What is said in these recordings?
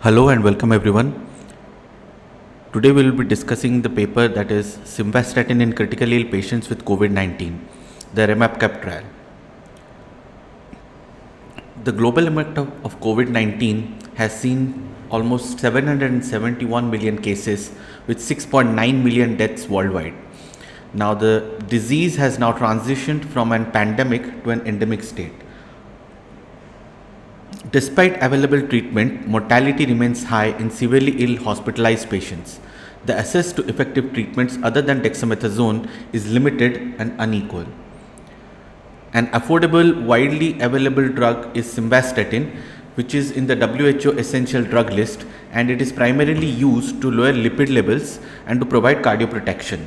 Hello and welcome everyone. Today we will be discussing the paper that is Simvastatin in critically ill patients with Covid-19, the REMAP-CAP trial. The global impact of Covid-19 has seen almost 771 million cases with 6.9 million deaths worldwide. Now the disease has now transitioned from an pandemic to an endemic state. Despite available treatment, mortality remains high in severely ill hospitalized patients. The access to effective treatments other than dexamethasone is limited and unequal. An affordable, widely available drug is Simvastatin, which is in the WHO essential drug list, and it is primarily used to lower lipid levels and to provide cardioprotection.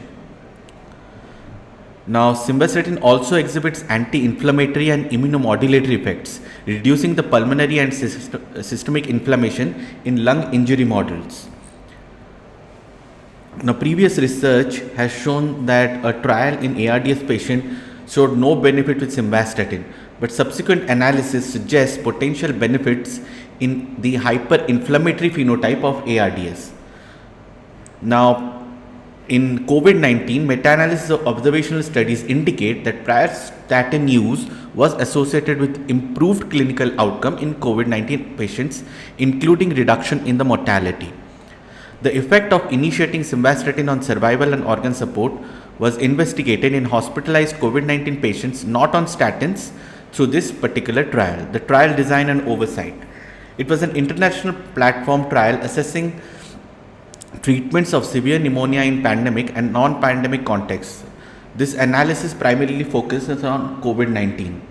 Now, simvastatin also exhibits anti-inflammatory and immunomodulatory effects, reducing the pulmonary and systemic inflammation in lung injury models. Now, previous research has shown that a trial in ARDS patient showed no benefit with simvastatin, but subsequent analysis suggests potential benefits in the hyperinflammatory phenotype of ARDS. Now, in Covid-19, meta-analysis of observational studies indicate that prior statin use was associated with improved clinical outcome in Covid-19 patients, including reduction in the mortality. The effect of initiating simvastatin on survival and organ support was investigated in hospitalized Covid-19 patients not on statins through this particular trial. The trial design and oversight. It was an international platform trial assessing treatments of severe pneumonia in pandemic and non-pandemic contexts. This analysis primarily focuses on Covid-19.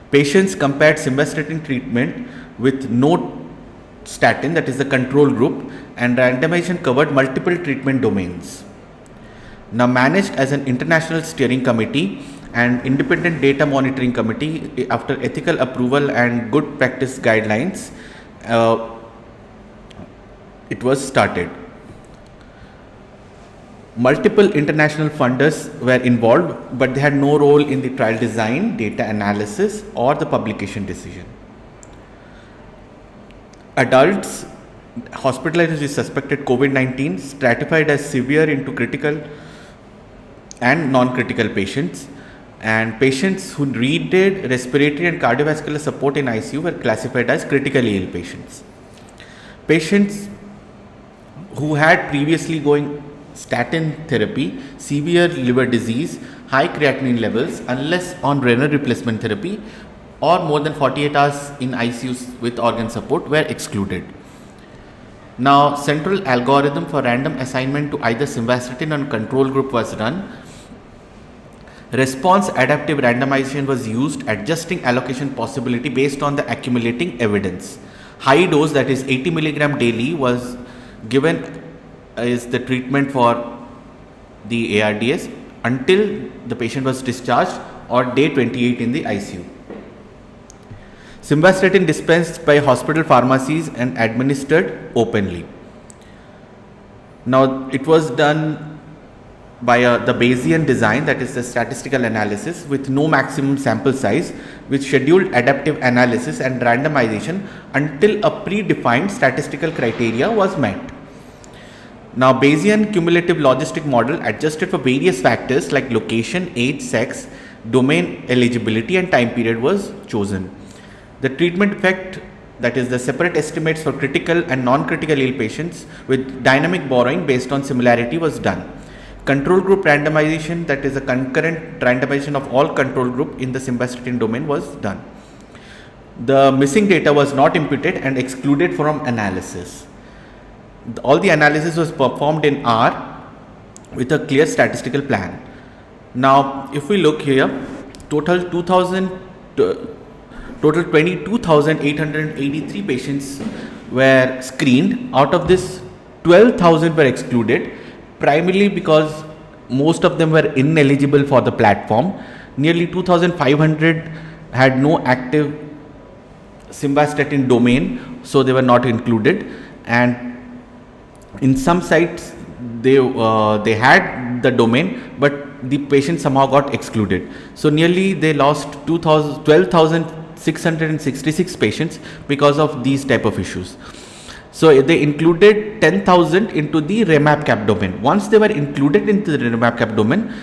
Patients compared simvastatin treatment with no statin, that is the control group, and randomization covered multiple treatment domains. Now managed as an international steering committee and independent data monitoring committee after ethical approval and good practice guidelines, it was started. Multiple international funders were involved, but they had no role in the trial design, data analysis, or the publication decision. Adults hospitalized with suspected COVID-19 stratified as severe into critical and non-critical patients, and patients who needed respiratory and cardiovascular support in ICU were classified as critically ill patients. Patients who had previously going statin therapy, severe liver disease, high creatinine levels, unless on renal replacement therapy, or more than 48 hours in ICU with organ support were excluded. Now, central algorithm for random assignment to either simvastatin or control group was run. Response adaptive randomization was used, adjusting allocation possibility based on the accumulating evidence. High dose, that is 80 mg daily, was given is the treatment for the ARDS until the patient was discharged or day 28 in the ICU. Simvastatin dispensed by hospital pharmacies and administered openly. Now it was done by the Bayesian design, that is the statistical analysis with no maximum sample size, with scheduled adaptive analysis and randomization until a predefined statistical criteria was met. Now, Bayesian cumulative logistic model adjusted for various factors like location, age, sex, domain eligibility, and time period was chosen. The treatment effect, that is the separate estimates for critical and non-critical ill patients with dynamic borrowing based on similarity, was done. Control group randomization, that is a concurrent randomization of all control group in the simvastatin domain, was done. The missing data was not imputed and excluded from analysis. All the analysis was performed in R with a clear statistical plan. Now, if we look here, total 22,883 patients were screened. Out of this, 12,000 were excluded, primarily because most of them were ineligible for the platform. Nearly 2,500 had no active simvastatin domain, so they were not included. And in some sites, they had the domain, but the patient somehow got excluded. So nearly they lost 12,666 patients because of these type of issues. So they included 10,000 into the REMAP-CAP domain. Once they were included into the REMAP-CAP domain,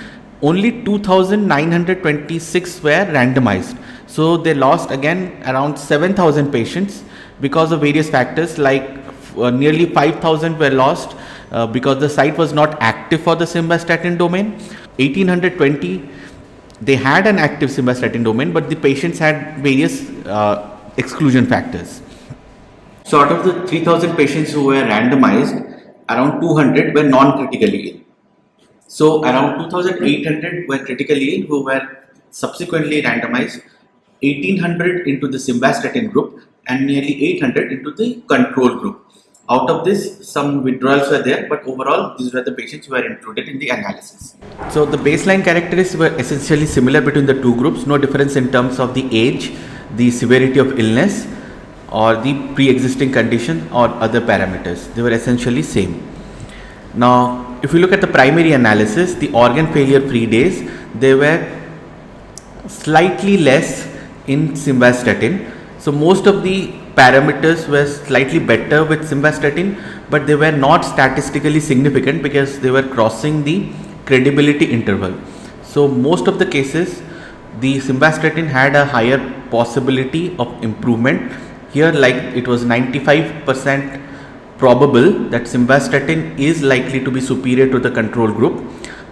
only 2,926 were randomized. So they lost again around 7,000 patients because of various factors, like nearly 5,000 were lost because the site was not active for the simvastatin domain. 1,820, they had an active simvastatin domain, but the patients had various exclusion factors. So out of the 3,000 patients who were randomized, around 200 were non-critically ill. So around 2,800 were critically ill who were subsequently randomized, 1,800 into the simvastatin group and nearly 800 into the control group. Out of this, some withdrawals were there, but overall, these were the patients who were included in the analysis. So the baseline characteristics were essentially similar between the two groups, no difference in terms of the age, the severity of illness, or the pre-existing condition or other parameters. They were essentially same. Now, if you look at the primary analysis, the organ failure free days, they were slightly less in simvastatin. So most of the parameters were slightly better with simvastatin, but they were not statistically significant because they were crossing the credibility interval. So most of the cases, the simvastatin had a higher possibility of improvement. Here, like it was 95% probable that simvastatin is likely to be superior to the control group,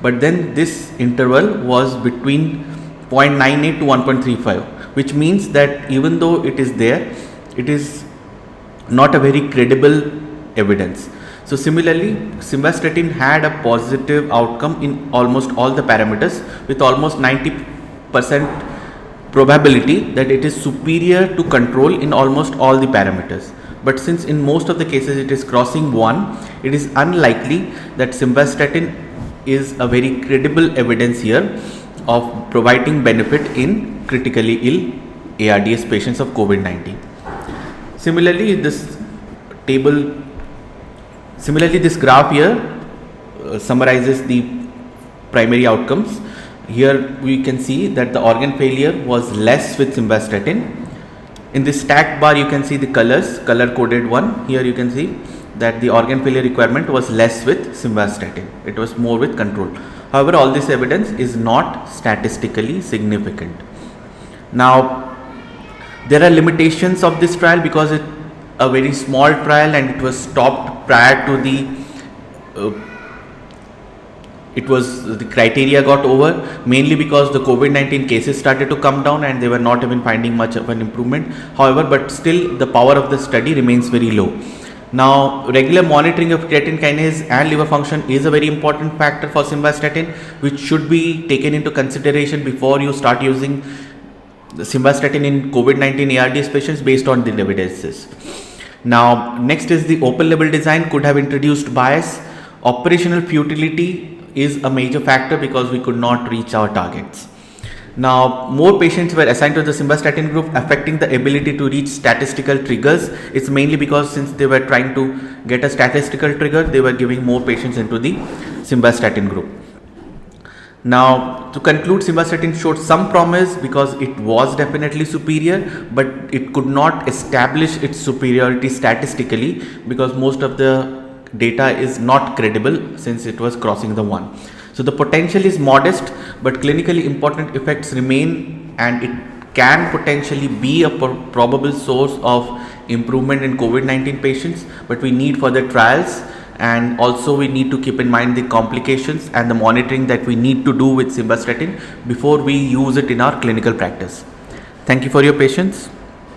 but then this interval was between 0.98 to 1.35, which means that even though it is there, it is not a very credible evidence. So similarly, simvastatin had a positive outcome in almost all the parameters with almost 90% probability that it is superior to control in almost all the parameters. But since in most of the cases it is crossing 1, it is unlikely that simvastatin is a very credible evidence here of providing benefit in critically ill ARDS patients of COVID-19. Similarly, this graph here summarizes the primary outcomes. Here we can see that the organ failure was less with simvastatin. In this stacked bar you can see the color coded one. Here you can see that the organ failure requirement was less with simvastatin. It was more with control. However, all this evidence is not statistically significant. Now, there are limitations of this trial because it's a very small trial and it was stopped prior to the criteria got over, mainly because the COVID-19 cases started to come down and they were not even finding much of an improvement. However, but still the power of the study remains very low. Now, regular monitoring of creatine kinase and liver function is a very important factor for simvastatin, which should be taken into consideration before you start using the simvastatin in COVID-19 ARDS patients based on the evidences. Now, next is the open label design could have introduced bias. Operational futility is a major factor because we could not reach our targets. Now, more patients were assigned to the simvastatin group, affecting the ability to reach statistical triggers. It's mainly because since they were trying to get a statistical trigger, they were giving more patients into the simvastatin group. Now, to conclude, simvastatin showed some promise because it was definitely superior, but it could not establish its superiority statistically because most of the data is not credible since it was crossing the 1. So the potential is modest, but clinically important effects remain and it can potentially be a probable source of improvement in COVID-19 patients, but we need further trials, and also we need to keep in mind the complications and the monitoring that we need to do with simvastatin before we use it in our clinical practice. Thank you for your patience.